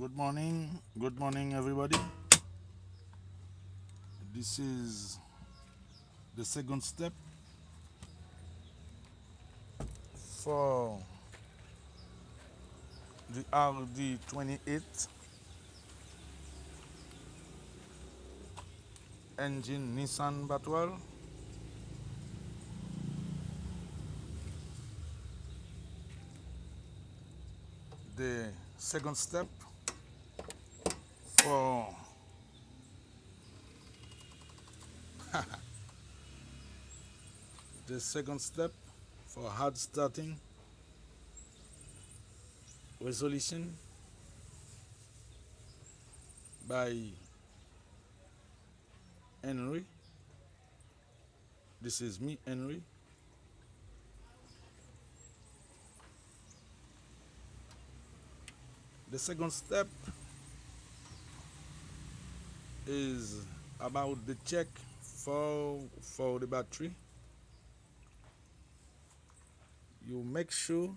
Good morning, everybody. This is the second step for the RD28 engine Nissan Batwell. The second step for hard starting resolution by Henry. This is me, Henry. The second step is about the check for the battery. You make sure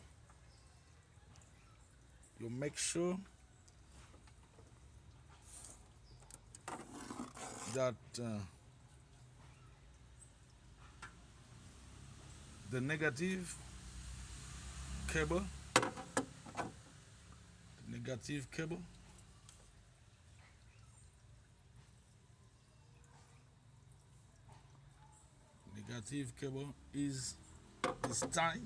that the negative cable is tight,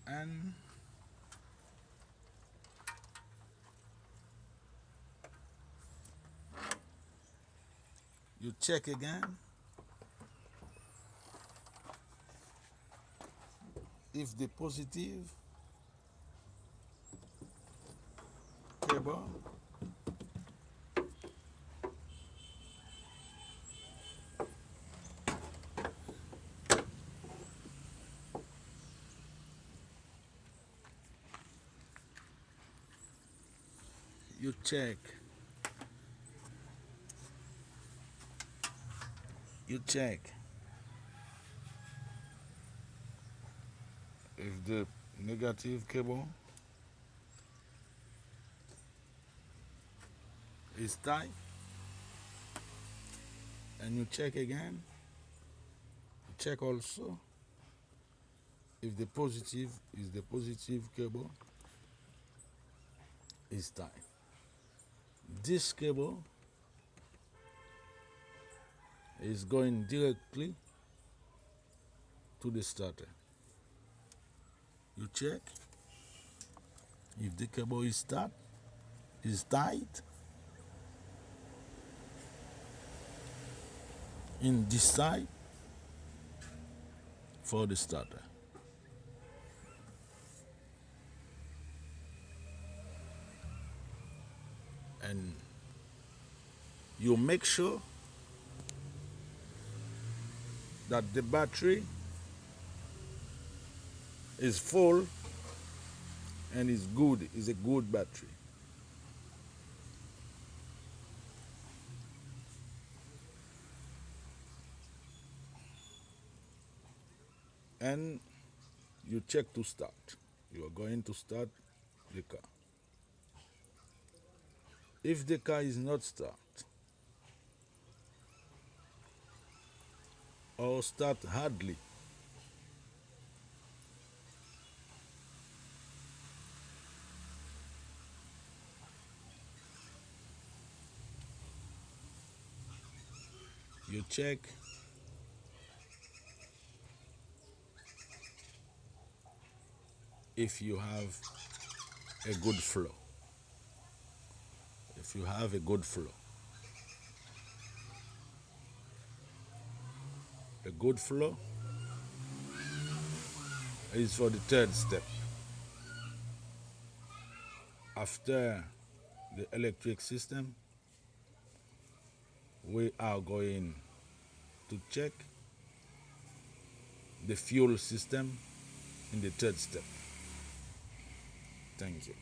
and you check again if the positive cable you check if the negative cable is tight, and you check again. You check also if the positive cable is tight. This cable is going directly to the starter. You check if the cable is tight in this side for the starter. And you make sure that the battery is full and is a good battery. And you check to start. You are going to start the car. If the car is not start or start hardly, you check if you have a good flow. If you have a good flow. A good flow is for the third step. After the electric system, we are going to check the fuel system in the third step. Thank you.